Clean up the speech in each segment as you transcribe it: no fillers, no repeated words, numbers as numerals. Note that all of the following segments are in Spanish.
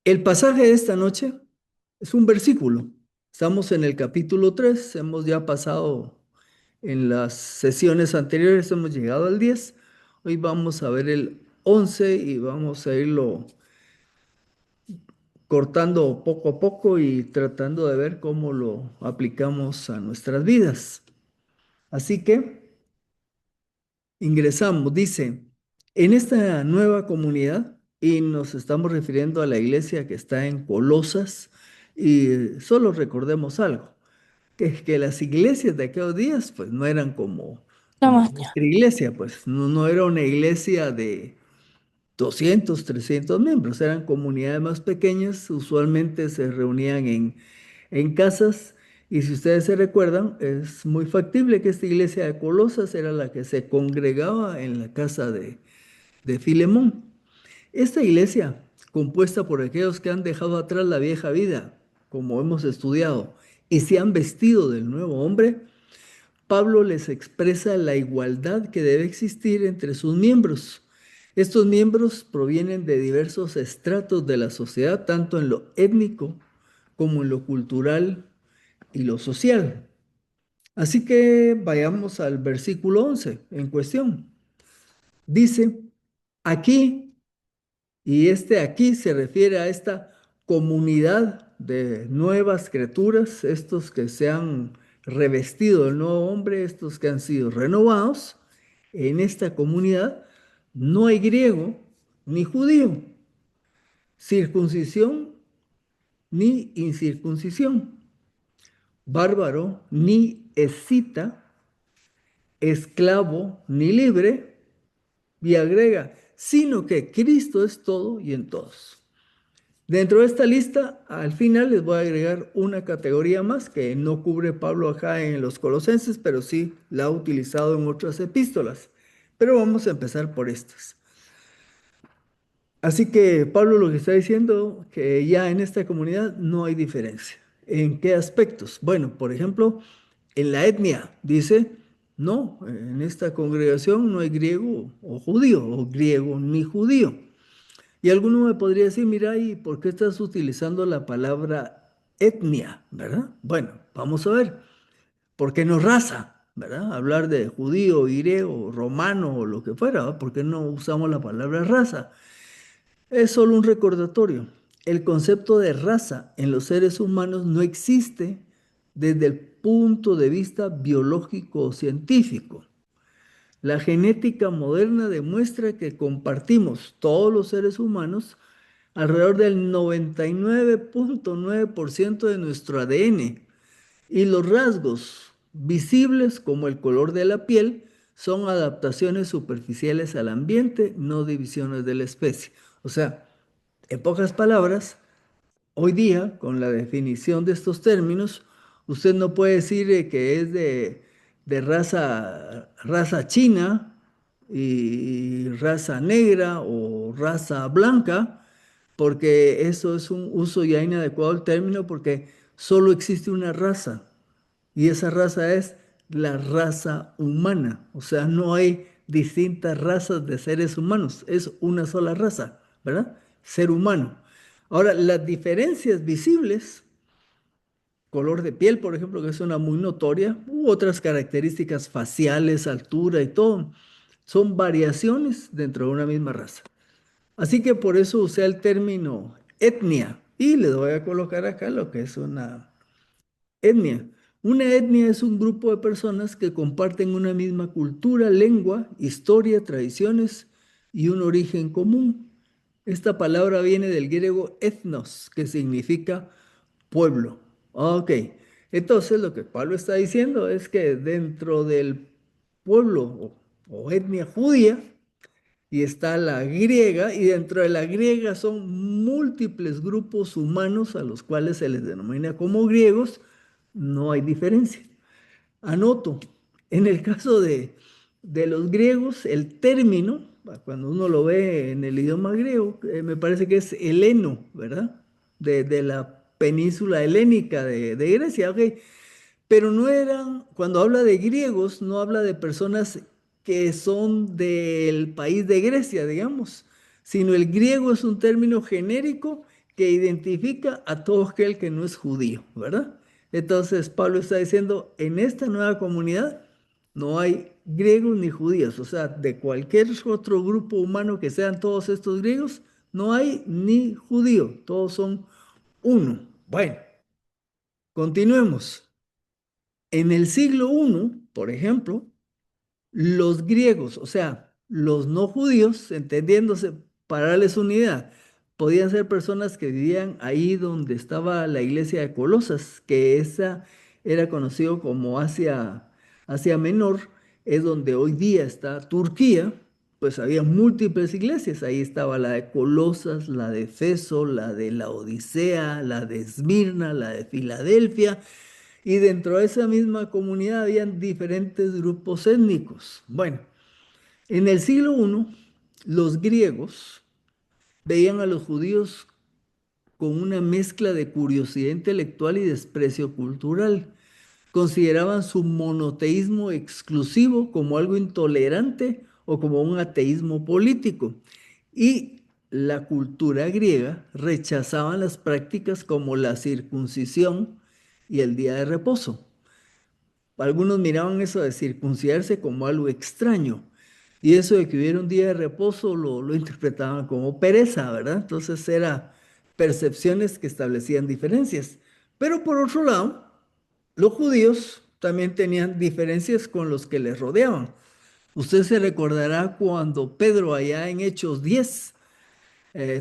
El pasaje de esta noche es un versículo. Estamos en el capítulo 3. Hemos ya pasado en las sesiones anteriores, hemos llegado al 10. Hoy vamos a ver el 11 y vamos a irlo cortando poco a poco y tratando de ver cómo lo aplicamos a nuestras vidas. Así que ingresamos, dice, en esta nueva comunidad, y nos estamos refiriendo a la iglesia que está en Colosas, y solo recordemos algo, que las iglesias de aquellos días, pues no eran como Vamos, nuestra iglesia, pues no era una iglesia de 200, 300 miembros, eran comunidades más pequeñas, usualmente se reunían en casas, y si ustedes se recuerdan, es muy factible que esta iglesia de Colosas era la que se congregaba en la casa de Filemón. Esta iglesia, compuesta por aquellos que han dejado atrás la vieja vida, como hemos estudiado, y se han vestido del nuevo hombre, Pablo les expresa la igualdad que debe existir entre sus miembros. Estos miembros provienen de diversos estratos de la sociedad, tanto en lo étnico como en lo cultural y lo social. Así que vayamos al versículo 11 en cuestión. Dice, aquí, y este aquí se refiere a esta comunidad de nuevas criaturas, estos que se han revestido del nuevo hombre, estos que han sido renovados. En esta comunidad no hay griego ni judío, circuncisión ni incircuncisión, bárbaro ni escita, esclavo ni libre, y agrega, sino que Cristo es todo y en todos. Dentro de esta lista, al final les voy a agregar una categoría más que no cubre Pablo acá en los Colosenses, pero sí la ha utilizado en otras epístolas. Pero vamos a empezar por estas. Así que Pablo lo que está diciendo que ya en esta comunidad no hay diferencia. ¿En qué aspectos? Bueno, por ejemplo, en la etnia, dice, no, en esta congregación no hay griego o judío, o griego ni judío. Y alguno me podría decir, mira, ¿y por qué estás utilizando la palabra etnia? ¿Verdad? Bueno, vamos a ver. ¿Por qué no raza? ¿Verdad? Hablar de judío, griego, romano o lo que fuera, ¿verdad? ¿Por qué no usamos la palabra raza? Es solo un recordatorio. El concepto de raza en los seres humanos no existe desde el punto de vista biológico o científico. La genética moderna demuestra que compartimos todos los seres humanos alrededor del 99.9% de nuestro ADN, y los rasgos visibles como el color de la piel son adaptaciones superficiales al ambiente, no divisiones de la especie. O sea, en pocas palabras, hoy día, con la definición de estos términos, usted no puede decir que es de raza china y raza negra o raza blanca, porque eso es un uso ya inadecuado del término, porque solo existe una raza, y esa raza es la raza humana. O sea, no hay distintas razas de seres humanos, es una sola raza, ¿verdad? Ser humano. Ahora, las diferencias visibles, color de piel, por ejemplo, que es una muy notoria, u otras características faciales, altura y todo, son variaciones dentro de una misma raza. Así que por eso usé el término etnia, y le voy a colocar acá lo que es una etnia. Una etnia es un grupo de personas que comparten una misma cultura, lengua, historia, tradiciones y un origen común. Esta palabra viene del griego ethnos, que significa pueblo. Ok, entonces lo que Pablo está diciendo es que dentro del pueblo o etnia judía, y está la griega, y dentro de la griega son múltiples grupos humanos a los cuales se les denomina como griegos, no hay diferencia. Anoto, en el caso de los griegos, el término, cuando uno lo ve en el idioma griego, me parece que es heleno, ¿verdad? De la península helénica de Grecia, ok. Pero no eran, cuando habla de griegos, no habla de personas que son del país de Grecia, digamos, sino el griego es un término genérico que identifica a todo aquel que no es judío, ¿verdad? Entonces Pablo está diciendo, en esta nueva comunidad no hay griegos ni judíos, o sea, de cualquier otro grupo humano que sean todos estos griegos, no hay ni judío, todos son uno. Bueno, continuemos. En el siglo I, por ejemplo, los griegos, o sea, los no judíos, entendiéndose para darles una idea, podían ser personas que vivían ahí donde estaba la iglesia de Colosas, que esa era conocido como Asia Menor, es donde hoy día está Turquía, pues había múltiples iglesias, ahí estaba la de Colosas, la de Efeso, la de la Odisea, la de Esmirna, la de Filadelfia, y dentro de esa misma comunidad habían diferentes grupos étnicos. Bueno, en el siglo I, los griegos veían a los judíos con una mezcla de curiosidad intelectual y desprecio cultural. Consideraban su monoteísmo exclusivo como algo intolerante o como un ateísmo político. Y la cultura griega rechazaban las prácticas como la circuncisión y el día de reposo. Algunos miraban eso de circuncidarse como algo extraño. Y eso de que hubiera un día de reposo lo interpretaban como pereza, ¿verdad? Entonces era percepciones que establecían diferencias. Pero por otro lado, los judíos también tenían diferencias con los que les rodeaban. Usted se recordará cuando Pedro allá en Hechos 10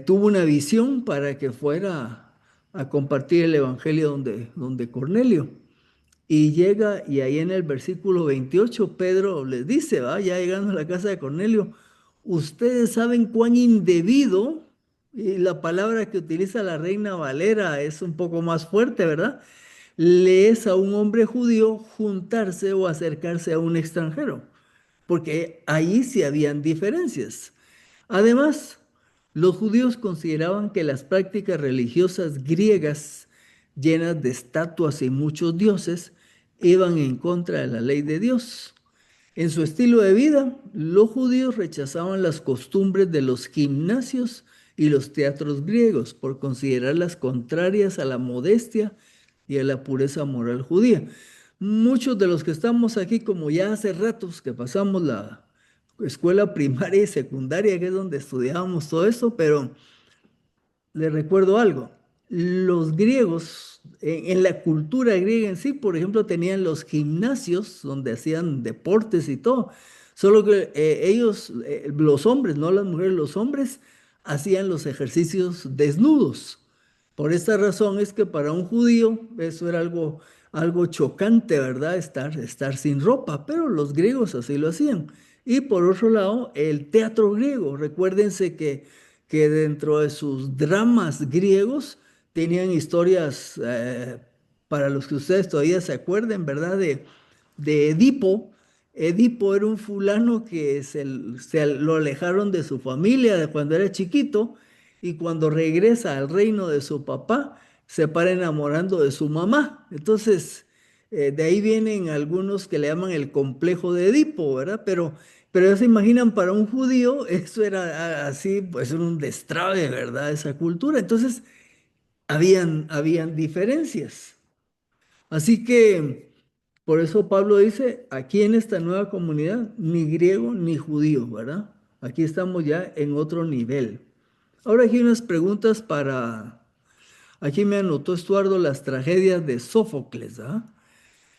tuvo una visión para que fuera a compartir el evangelio donde Cornelio. Y llega, y ahí en el versículo 28 Pedro les dice, va, ya llegando a la casa de Cornelio, ustedes saben cuán indebido, y la palabra que utiliza la Reina Valera es un poco más fuerte, ¿verdad? Le es a un hombre judío juntarse o acercarse a un extranjero, porque ahí sí habían diferencias. Además, los judíos consideraban que las prácticas religiosas griegas, llenas de estatuas y muchos dioses, iban en contra de la ley de Dios. En su estilo de vida, los judíos rechazaban las costumbres de los gimnasios y los teatros griegos por considerarlas contrarias a la modestia y a la pureza moral judía. Muchos de los que estamos aquí, como ya hace ratos que pasamos la escuela primaria y secundaria, que es donde estudiábamos todo eso, pero le recuerdo algo. Los griegos, en la cultura griega en sí, por ejemplo, tenían los gimnasios donde hacían deportes y todo. Solo que ellos, los hombres, no las mujeres, los hombres hacían los ejercicios desnudos. Por esta razón es que para un judío eso era algo chocante, ¿verdad? Estar sin ropa, pero los griegos así lo hacían. Y por otro lado, el teatro griego. Recuérdense que dentro de sus dramas griegos tenían historias, para los que ustedes todavía se acuerden, ¿verdad? De Edipo. Edipo era un fulano que lo alejaron de su familia de cuando era chiquito y cuando regresa al reino de su papá se para enamorando de su mamá. Entonces, de ahí vienen algunos que le llaman el complejo de Edipo, ¿verdad? Pero ya se imaginan, para un judío eso era así, pues era un destrave, ¿verdad? Esa cultura. Entonces, habían diferencias. Así que, por eso Pablo dice, aquí en esta nueva comunidad, ni griego ni judío, ¿verdad? Aquí estamos ya en otro nivel. Ahora aquí unas preguntas aquí me anotó Estuardo las tragedias de Sófocles, ¿ah?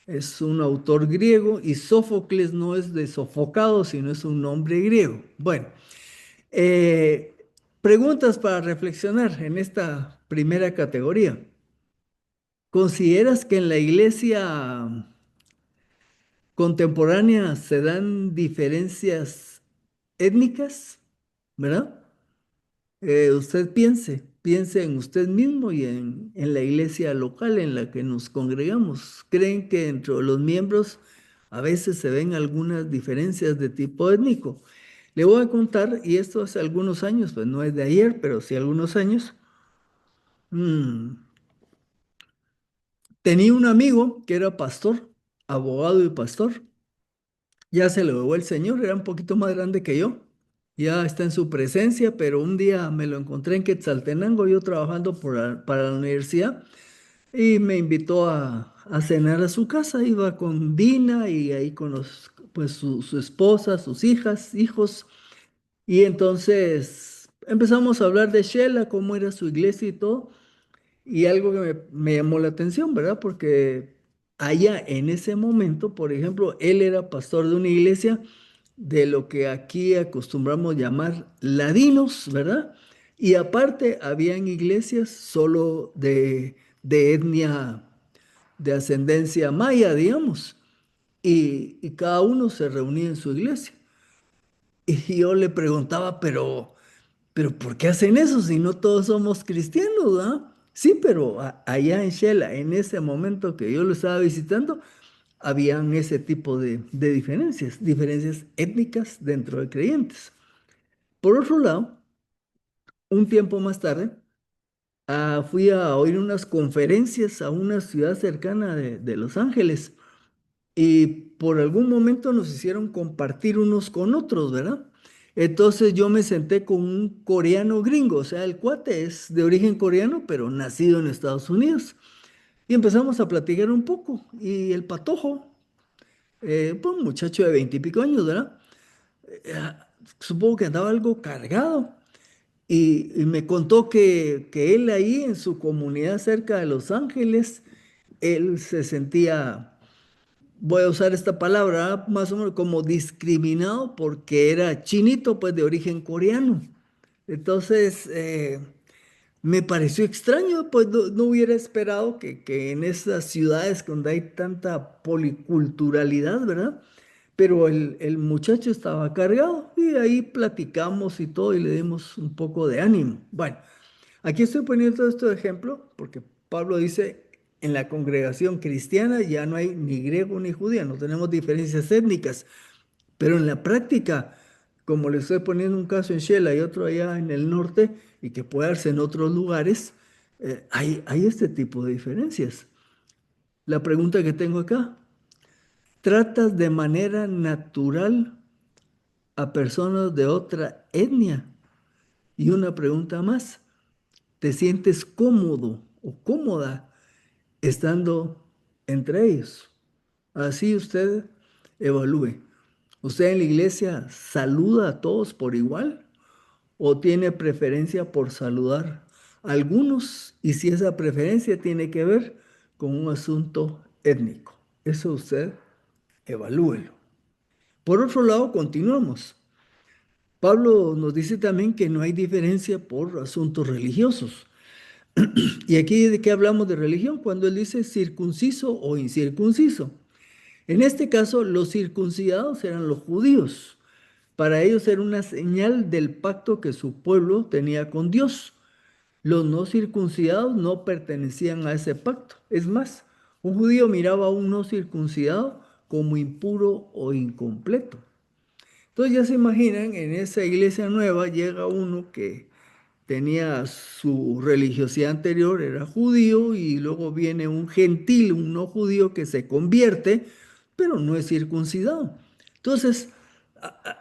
Es un autor griego y Sófocles no es de sofocado, sino es un nombre griego. Bueno, eh, preguntas para reflexionar en esta primera categoría. ¿Consideras que en la iglesia contemporánea se dan diferencias étnicas? ¿Verdad? Usted piense en usted mismo y en la iglesia local en la que nos congregamos. ¿Creen que entre los miembros a veces se ven algunas diferencias de tipo étnico? Le voy a contar, y esto hace algunos años, pues no es de ayer, pero sí algunos años. mm, Tenía un amigo que era pastor, abogado y pastor. Ya se lo llevó el Señor, era un poquito más grande que yo. ya está en su presencia, pero un día me lo encontré en Quetzaltenango, yo trabajando para la universidad, y me invitó a cenar a su casa. Iba con Dina y ahí con pues su esposa, sus hijas, hijos. Y entonces empezamos a hablar de Shela, cómo era su iglesia y todo. Y algo que me llamó la atención, ¿verdad? Porque allá en ese momento, por ejemplo, él era pastor de una iglesia de lo que aquí acostumbramos llamar ladinos, ¿verdad? Y aparte, habían iglesias solo de etnia, de ascendencia maya, digamos. Y cada uno se reunía en su iglesia. Y yo le preguntaba, pero ¿por qué hacen eso si no todos somos cristianos, ¿ah? Sí, pero allá en Shela, en ese momento que yo lo estaba visitando, habían ese tipo de diferencias, diferencias étnicas dentro de creyentes. Por otro lado, un tiempo más tarde, fui a oír unas conferencias a una ciudad cercana de Los Ángeles y por algún momento nos hicieron compartir unos con otros, ¿verdad? Entonces yo me senté con un coreano gringo, o sea, el cuate es de origen coreano, pero nacido en Estados Unidos. Y empezamos a platicar un poco. Y el patojo, pues un muchacho de 20 y pico años, ¿verdad? Eh, Supongo que andaba algo cargado. Y me contó que él ahí en su comunidad cerca de Los Ángeles, él se sentía, voy a usar esta palabra, más o menos como discriminado porque era chinito, pues de origen coreano. Entonces, me pareció extraño, pues no hubiera esperado que en esas ciudades donde hay tanta policulturalidad, ¿verdad? Pero el muchacho estaba cargado y ahí platicamos y todo y le dimos un poco de ánimo. Bueno, aquí estoy poniendo todo esto de ejemplo porque Pablo dice, en la congregación cristiana ya no hay ni griego ni judía, no tenemos diferencias étnicas, pero en la práctica, como le estoy poniendo un caso en Shela y otro allá en el norte y que puede darse en otros lugares, hay este tipo de diferencias. La pregunta que tengo acá, ¿tratas de manera natural a personas de otra etnia? Y una pregunta más, ¿te sientes cómodo o cómoda estando entre ellos? Así usted evalúe. ¿Usted en la iglesia saluda a todos por igual o tiene preferencia por saludar a algunos? Y si esa preferencia tiene que ver con un asunto étnico, eso usted evalúelo. Por otro lado, continuamos. Pablo nos dice también que no hay diferencia por asuntos religiosos. ¿Y aquí de qué hablamos de religión? Cuando él dice circunciso o incircunciso. En este caso, los circuncidados eran los judíos. Para ellos era una señal del pacto que su pueblo tenía con Dios. Los no circuncidados no pertenecían a ese pacto. Es más, un judío miraba a un no circuncidado como impuro o incompleto. Entonces ya se imaginan, en esa iglesia nueva llega uno que tenía su religiosidad anterior, era judío, y luego viene un gentil, un no judío que se convierte, pero no es circuncidado. Entonces,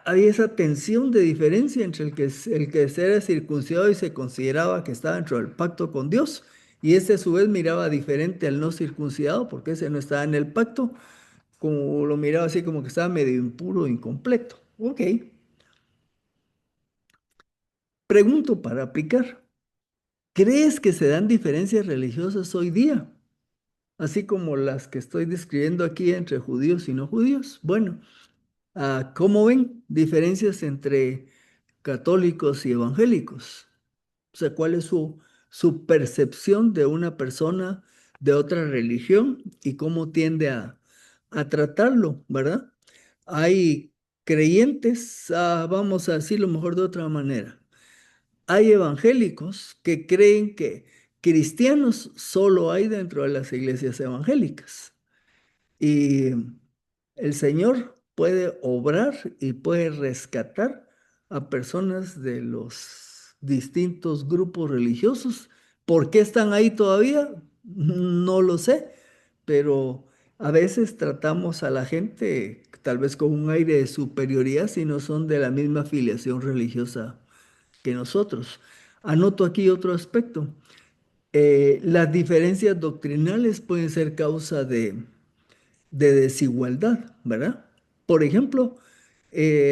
hay esa tensión de diferencia entre el que era circuncidado y se consideraba que estaba dentro del pacto con Dios, y ese a su vez miraba diferente al no circuncidado, porque ese no estaba en el pacto, como lo miraba así como que estaba medio impuro, incompleto. Ok, pregunto para aplicar. ¿Crees que se dan diferencias religiosas hoy día? Así como las que estoy describiendo aquí entre judíos y no judíos. Bueno, ¿cómo ven diferencias entre católicos y evangélicos? O sea, ¿cuál es su percepción de una persona de otra religión y cómo tiende a tratarlo, ¿verdad? Hay creyentes, vamos a decirlo mejor de otra manera. Hay evangélicos que creen que cristianos solo hay dentro de las iglesias evangélicas. Y el Señor puede obrar y puede rescatar a personas de los distintos grupos religiosos. ¿Por qué están ahí todavía? No lo sé, pero A veces tratamos a la gente tal vez con un aire de superioridad si no son de la misma filiación religiosa que nosotros. Anoto aquí otro aspecto. Las diferencias doctrinales pueden ser causa de desigualdad, ¿verdad? Por ejemplo,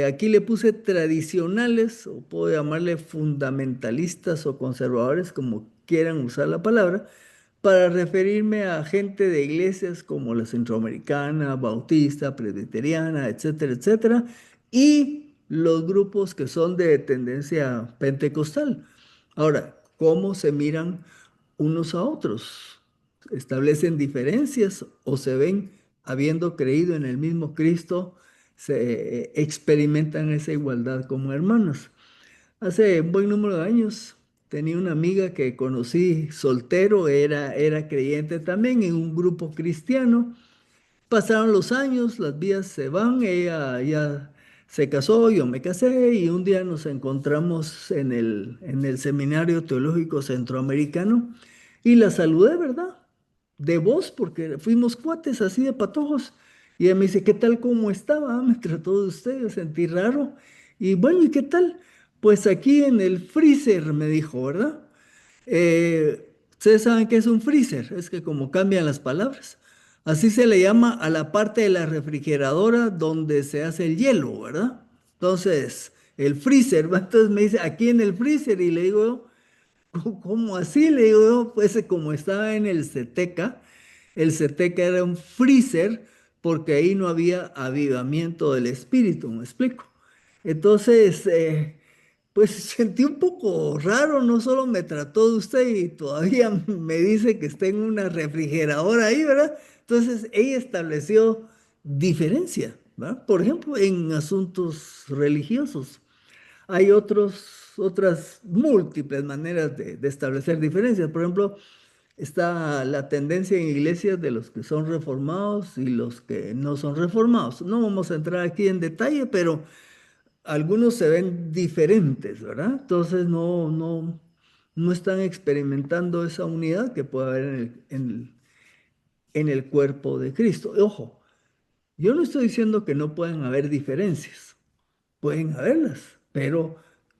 aquí le puse tradicionales, o puedo llamarle fundamentalistas o conservadores, como quieran usar la palabra, para referirme a gente de iglesias como la centroamericana, bautista, presbiteriana, etcétera, etcétera, y los grupos que son de tendencia pentecostal. Ahora, ¿cómo se miran unos a otros? ¿Establecen diferencias o se ven, habiendo creído en el mismo Cristo, se experimentan esa igualdad como hermanos? Hace un buen número de años tenía una amiga que conocí soltero, era creyente también en un grupo cristiano. Pasaron los años, las vidas se van, ella ya se casó, yo me casé y un día nos encontramos en el Seminario Teológico Centroamericano y la saludé, ¿verdad? De voz, porque fuimos cuates así de patojos. Y ella me dice, ¿qué tal? ¿Cómo estaba? Me trató de usted, yo sentí raro. Y bueno, ¿y qué tal? Pues aquí en el freezer, me dijo, ¿verdad? Ustedes saben qué es un freezer, es que como cambian las palabras. Así se le llama a la parte de la refrigeradora donde se hace el hielo, ¿verdad? Entonces, el freezer, ¿va? Entonces me dice, aquí en el freezer, y le digo, ¿cómo así? Le digo, pues como estaba en el Ceteca era un freezer porque ahí no había avivamiento del espíritu, ¿me explico? Entonces, pues sentí un poco raro, no solo me trató de usted y todavía me dice que está en una refrigeradora ahí, ¿verdad? Entonces, ella estableció diferencia, ¿verdad? Por ejemplo, en asuntos religiosos. Hay otras múltiples maneras de establecer diferencias. Por ejemplo, está la tendencia en iglesias de los que son reformados y los que no son reformados. No vamos a entrar aquí en detalle, pero algunos se ven diferentes, ¿verdad? Entonces no están experimentando esa unidad que puede haber en el cuerpo de Cristo. Ojo, yo no estoy diciendo que no pueden haber diferencias. Pueden haberlas, pero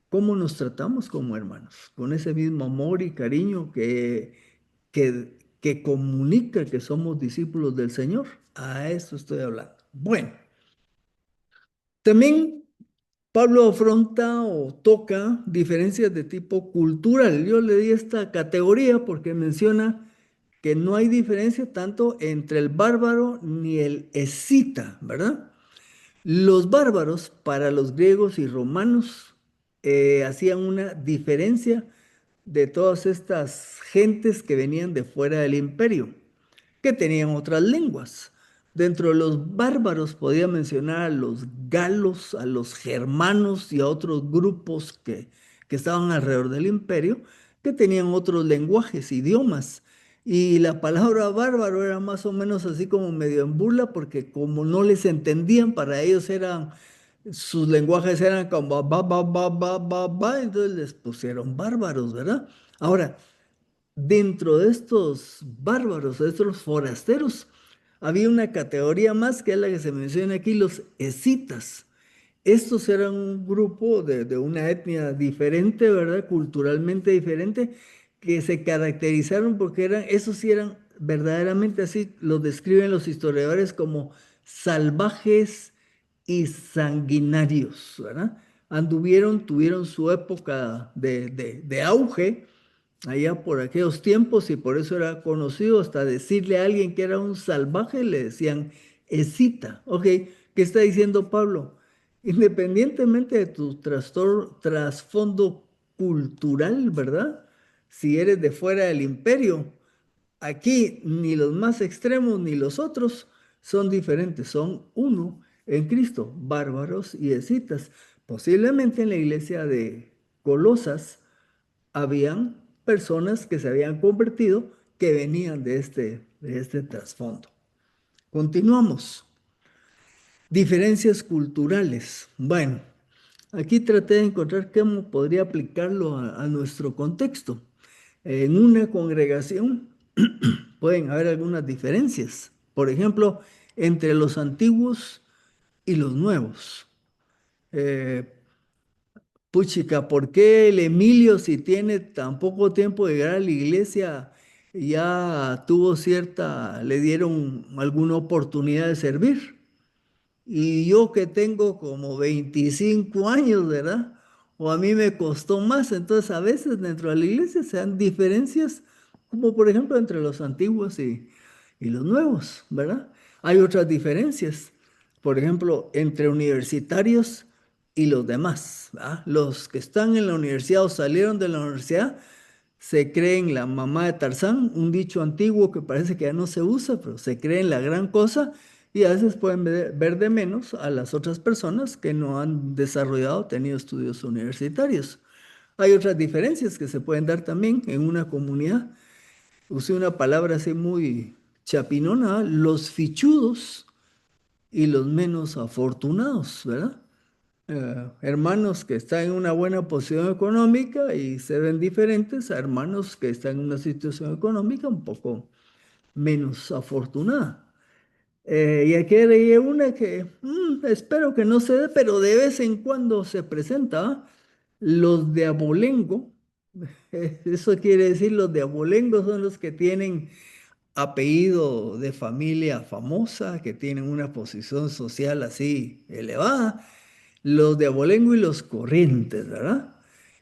¿cómo nos tratamos como hermanos? Con ese mismo amor y cariño que comunica que somos discípulos del Señor. A eso estoy hablando. Bueno, también Pablo afronta o toca diferencias de tipo cultural. Yo le di esta categoría porque menciona que no hay diferencia tanto entre el bárbaro ni el escita, ¿verdad? Los bárbaros, para los griegos y romanos, hacían una diferencia de todas estas gentes que venían de fuera del imperio, que tenían otras lenguas. Dentro de los bárbaros podía mencionar a los galos, a los germanos y a otros grupos que estaban alrededor del imperio, que tenían otros lenguajes, idiomas. Y la palabra bárbaro era más o menos así como medio en burla, porque como no les entendían, para ellos eran, sus lenguajes eran como ba, entonces les pusieron bárbaros, ¿verdad? Ahora, dentro de estos bárbaros, de estos forasteros, había una categoría más que es la que se menciona aquí, los escitas. Estos eran un grupo de una etnia diferente, ¿verdad? Culturalmente diferente, que se caracterizaron porque esos sí eran verdaderamente así, los describen los historiadores como salvajes y sanguinarios, ¿verdad? Tuvieron su época de auge allá por aquellos tiempos y por eso era conocido, hasta decirle a alguien que era un salvaje le decían escita. Ok, ¿qué está diciendo Pablo? Independientemente de tu trasfondo cultural, ¿verdad? Si eres de fuera del imperio, aquí ni los más extremos ni los otros son diferentes, son uno en Cristo, bárbaros y escitas. Posiblemente en la iglesia de Colosas, habían personas que se habían convertido que venían de este trasfondo. Continuamos. Diferencias culturales. Bueno, aquí traté de encontrar cómo podría aplicarlo a nuestro contexto. En una congregación pueden haber algunas diferencias. Por ejemplo, entre los antiguos y los nuevos. Eh, Puchica, ¿por qué el Emilio, si tiene tan poco tiempo de llegar a la iglesia, ya tuvo cierta, le dieron alguna oportunidad de servir? Y yo que tengo como 25 años, ¿verdad? O a mí me costó más. Entonces, a veces dentro de la iglesia se dan diferencias, como por ejemplo entre los antiguos y los nuevos, ¿verdad? Hay otras diferencias, por ejemplo, entre universitarios y los demás, ¿verdad? Los que están en la universidad o salieron de la universidad se creen la mamá de Tarzán, un dicho antiguo que parece que ya no se usa, pero se creen la gran cosa y a veces pueden ver de menos a las otras personas que no han desarrollado, tenido estudios universitarios. Hay otras diferencias que se pueden dar también en una comunidad. Usé una palabra así muy chapinona, los fichudos y los menos afortunados, ¿verdad? Hermanos que están en una buena posición económica y se ven diferentes a hermanos que están en una situación económica un poco menos afortunada. Y aquí leí una que espero que no se dé, pero de vez en cuando se presenta, ¿ah? Los de abolengo. Eso quiere decir los de abolengo son los que tienen apellido de familia famosa, que tienen una posición social así elevada, los de abolengo y los corrientes, ¿verdad?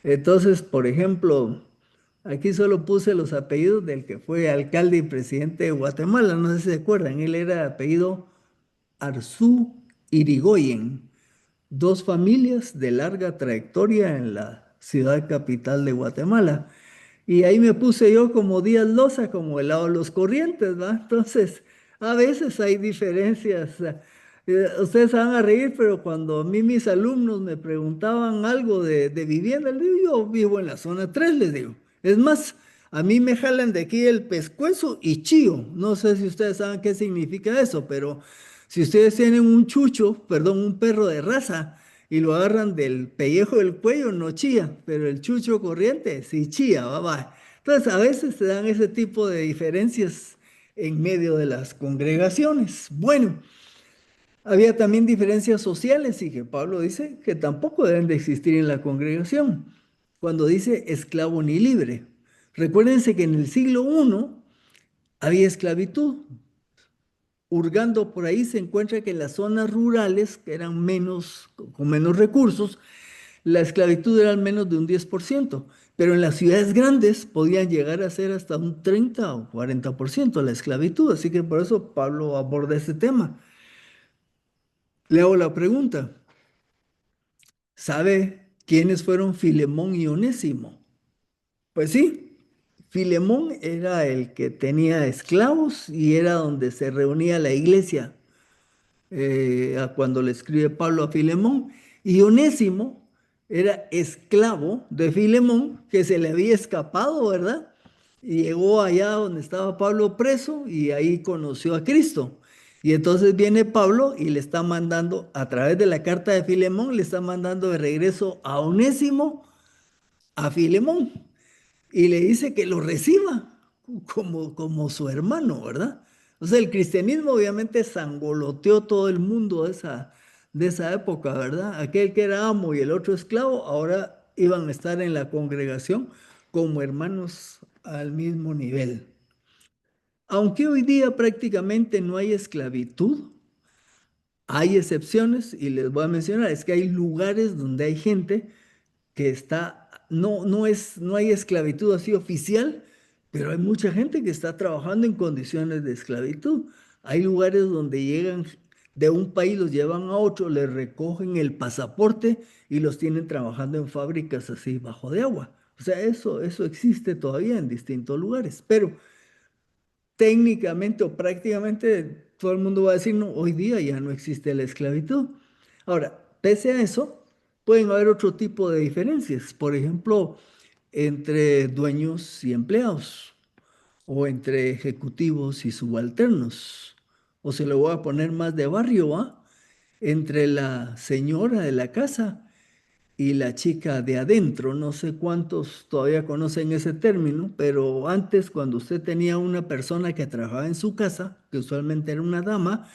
Entonces, por ejemplo, aquí solo puse los apellidos del que fue alcalde y presidente de Guatemala, no sé si se acuerdan, él era de apellido Arzú Irigoyen, dos familias de larga trayectoria en la ciudad capital de Guatemala. Y ahí me puse yo como Díaz Loza, como el lado de los corrientes, ¿va? Entonces, a veces hay diferencias. Ustedes se van a reír, pero cuando a mí mis alumnos me preguntaban algo de vivienda, les digo, yo vivo en la zona 3, les digo. Es más, a mí me jalan de aquí el pescuezo y chío. No sé si ustedes saben qué significa eso, pero si ustedes tienen un chucho, perdón, un perro de raza, y lo agarran del pellejo del cuello, no chía, pero el chucho corriente sí chía, va, va. Entonces, a veces se dan ese tipo de diferencias en medio de las congregaciones. Bueno, había también diferencias sociales y que Pablo dice que tampoco deben de existir en la congregación. Cuando dice esclavo ni libre. Recuérdense que en el siglo I había esclavitud. Hurgando por ahí se encuentra que en las zonas rurales, que eran menos, con menos recursos, la esclavitud era al menos de un 10%, pero en las ciudades grandes podían llegar a ser hasta un 30 o 40% la esclavitud, así que por eso Pablo aborda este tema. Le hago la pregunta, ¿sabe quiénes fueron Filemón y Onésimo? Pues sí, Filemón era el que tenía esclavos y era donde se reunía la iglesia cuando le escribe Pablo a Filemón. Y Onésimo era esclavo de Filemón que se le había escapado, ¿verdad? Y llegó allá donde estaba Pablo preso y ahí conoció a Cristo. Y entonces viene Pablo y le está mandando, a través de la carta de Filemón, le está mandando de regreso a Onésimo a Filemón y le dice que lo reciba como su hermano, ¿verdad? O sea, el cristianismo obviamente sangoloteó todo el mundo de esa época, ¿verdad? Aquel que era amo y el otro esclavo, ahora iban a estar en la congregación como hermanos al mismo nivel. Aunque hoy día prácticamente no hay esclavitud, hay excepciones y les voy a mencionar, es que hay lugares donde hay gente que está, no hay esclavitud así oficial, pero hay mucha gente que está trabajando en condiciones de esclavitud. Hay lugares donde llegan de un país, los llevan a otro, les recogen el pasaporte y los tienen trabajando en fábricas así bajo de agua. O sea, eso existe todavía en distintos lugares, pero técnicamente o prácticamente todo el mundo va a decir, no, hoy día ya no existe la esclavitud. Ahora, pese a eso, pueden haber otro tipo de diferencias, por ejemplo, entre dueños y empleados, o entre ejecutivos y subalternos, o se lo voy a poner más de barrio, ¿va? Entre la señora de la casa y la chica de adentro. No sé cuántos todavía conocen ese término, pero antes cuando usted tenía una persona que trabajaba en su casa, que usualmente era una dama,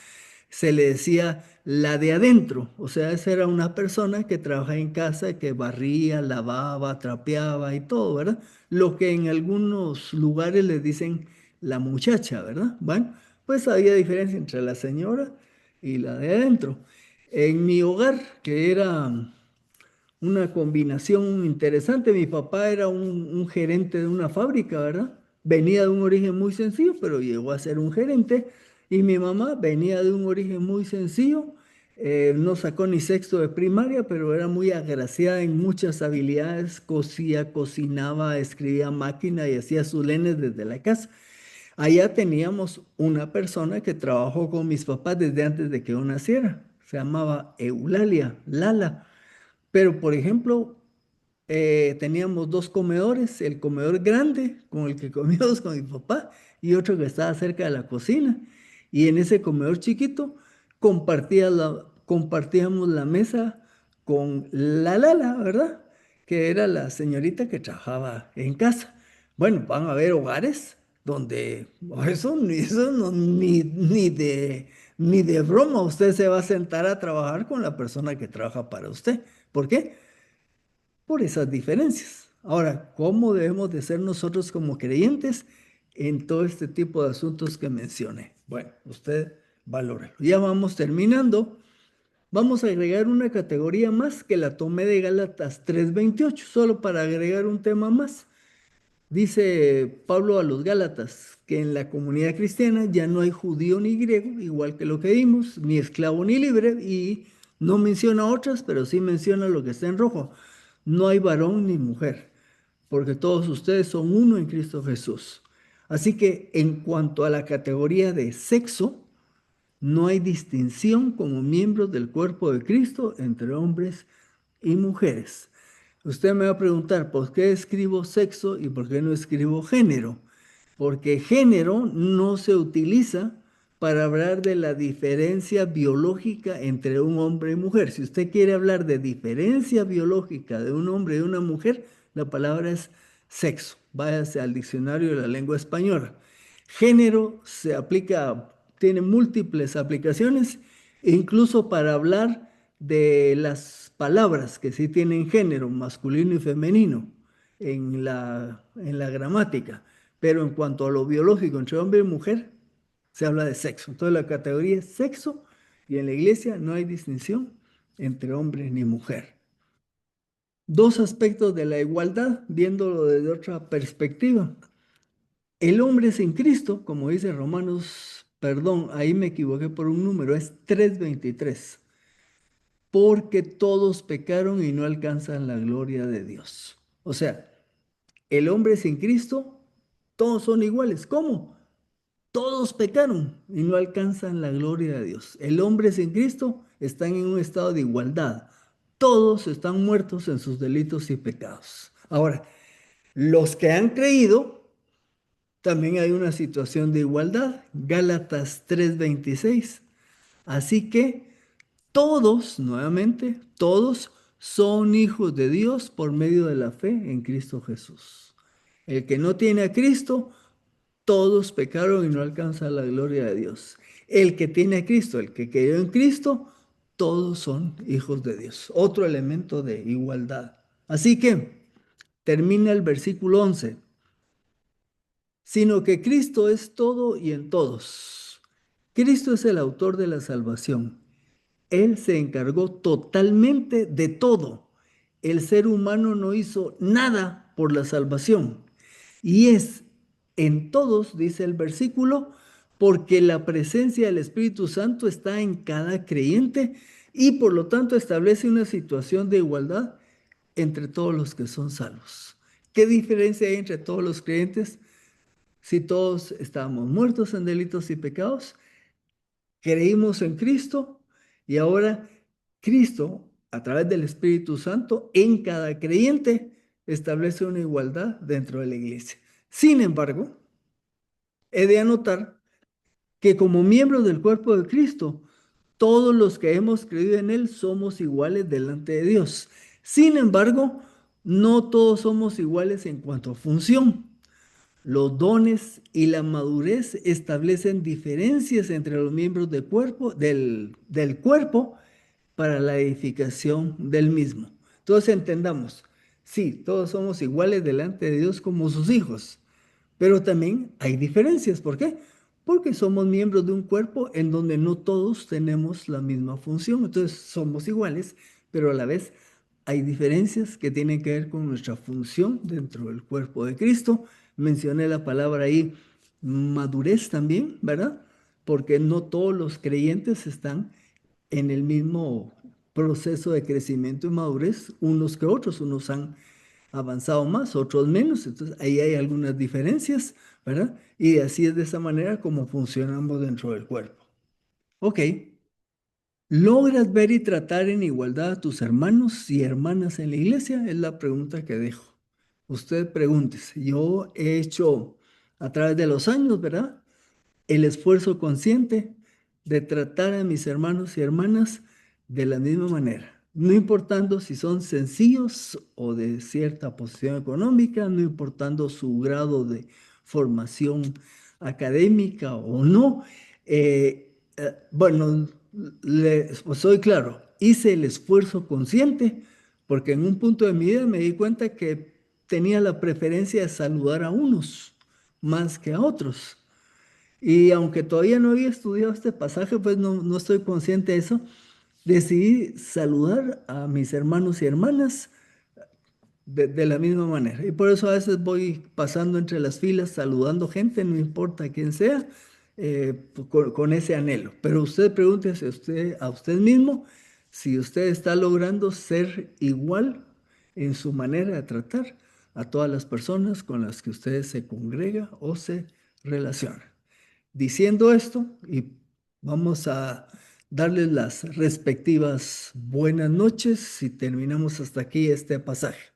se le decía la de adentro. O sea, esa era una persona que trabajaba en casa, que barría, lavaba, trapeaba y todo, ¿verdad? Lo que en algunos lugares le dicen la muchacha, ¿verdad? Bueno, pues había diferencia entre la señora y la de adentro. En mi hogar, que era una combinación interesante. Mi papá era un gerente de una fábrica, ¿verdad? Venía de un origen muy sencillo, pero llegó a ser un gerente. Y mi mamá venía de un origen muy sencillo. No sacó ni sexto de primaria, pero era muy agraciada en muchas habilidades. Cosía, cocinaba, escribía a máquina y hacía sus lenes desde la casa. Allá teníamos una persona que trabajó con mis papás desde antes de que yo naciera. Se llamaba Eulalia, Lala. Pero, por ejemplo, teníamos dos comedores, el comedor grande con el que comíamos con mi papá y otro que estaba cerca de la cocina. Y en ese comedor chiquito compartíamos la mesa con la Lala, ¿verdad? Que era la señorita que trabajaba en casa. Bueno, van a haber hogares donde eso no, ni de broma usted se va a sentar a trabajar con la persona que trabaja para usted. ¿Por qué? Por esas diferencias. Ahora, ¿cómo debemos de ser nosotros como creyentes en todo este tipo de asuntos que mencioné? Bueno, usted valórelo. Ya vamos terminando. Vamos a agregar una categoría más que la tomé de Gálatas 3:28, solo para agregar un tema más. Dice Pablo a los Gálatas que en la comunidad cristiana ya no hay judío ni griego, igual que lo que vimos, ni esclavo ni libre, y no menciona otras, pero sí menciona lo que está en rojo. No hay varón ni mujer, porque todos ustedes son uno en Cristo Jesús. Así que en cuanto a la categoría de sexo, no hay distinción como miembros del cuerpo de Cristo entre hombres y mujeres. Usted me va a preguntar, ¿por qué escribo sexo y por qué no escribo género? Porque género no se utiliza para hablar de la diferencia biológica entre un hombre y mujer. Si usted quiere hablar de diferencia biológica de un hombre y una mujer, la palabra es sexo. Váyase al diccionario de la lengua española. Género se aplica, tiene múltiples aplicaciones, incluso para hablar de las palabras que sí tienen género, masculino y femenino, en la gramática. Pero en cuanto a lo biológico entre hombre y mujer, se habla de sexo. Entonces la categoría es sexo y en la iglesia no hay distinción entre hombre ni mujer. Dos aspectos de la igualdad, viéndolo desde otra perspectiva. El hombre sin Cristo, como dice Romanos, perdón, ahí me equivoqué por un número, es 3:23, porque todos pecaron y no alcanzan la gloria de Dios. O sea, el hombre sin Cristo, todos son iguales. ¿Cómo? Todos pecaron y no alcanzan la gloria de Dios. El hombre sin Cristo están en un estado de igualdad. Todos están muertos en sus delitos y pecados. Ahora, los que han creído, también hay una situación de igualdad. Gálatas 3:26. Así que todos, nuevamente, todos son hijos de Dios por medio de la fe en Cristo Jesús. El que no tiene a Cristo, todos pecaron y no alcanzan la gloria de Dios. El que tiene a Cristo, el que creyó en Cristo, todos son hijos de Dios. Otro elemento de igualdad. Así que termina el versículo 11, sino que Cristo es todo y en todos. Cristo es el autor de la salvación. Él se encargó totalmente de todo. El ser humano no hizo nada por la salvación. Y es en todos, dice el versículo, porque la presencia del Espíritu Santo está en cada creyente y por lo tanto establece una situación de igualdad entre todos los que son salvos. ¿Qué diferencia hay entre todos los creyentes? Si todos estábamos muertos en delitos y pecados, creímos en Cristo y ahora Cristo, a través del Espíritu Santo, en cada creyente, establece una igualdad dentro de la iglesia. Sin embargo, he de anotar que como miembros del cuerpo de Cristo, todos los que hemos creído en Él somos iguales delante de Dios. Sin embargo, no todos somos iguales en cuanto a función. Los dones y la madurez establecen diferencias entre los miembros del cuerpo para la edificación del mismo. Entonces entendamos, sí, todos somos iguales delante de Dios como sus hijos, pero también hay diferencias. ¿Por qué? Porque somos miembros de un cuerpo en donde no todos tenemos la misma función. Entonces somos iguales, pero a la vez hay diferencias que tienen que ver con nuestra función dentro del cuerpo de Cristo. Mencioné la palabra ahí, madurez también, ¿verdad? Porque no todos los creyentes están en el mismo proceso de crecimiento y madurez, unos que otros. Unos han avanzado más, otros menos. Entonces ahí hay algunas diferencias, ¿verdad? Y así es de esa manera como funcionamos dentro del cuerpo. Ok. ¿Logras ver y tratar en igualdad a tus hermanos y hermanas en la iglesia? Es la pregunta que dejo. Usted pregúntese. Yo he hecho a través de los años, ¿verdad? El esfuerzo consciente de tratar a mis hermanos y hermanas de la misma manera, no importando si son sencillos o de cierta posición económica, no importando su grado de formación académica o no. Bueno, pues soy claro, hice el esfuerzo consciente porque en un punto de mi vida me di cuenta que tenía la preferencia de saludar a unos más que a otros. Y aunque todavía no había estudiado este pasaje, pues no estoy consciente de eso, decidí saludar a mis hermanos y hermanas de la misma manera. Y por eso a veces voy pasando entre las filas saludando gente, no importa quién sea, con ese anhelo. Pero usted pregúntese a usted mismo si usted está logrando ser igual en su manera de tratar a todas las personas con las que usted se congrega o se relaciona. Diciendo esto, y vamos a darles las respectivas buenas noches si terminamos hasta aquí este pasaje.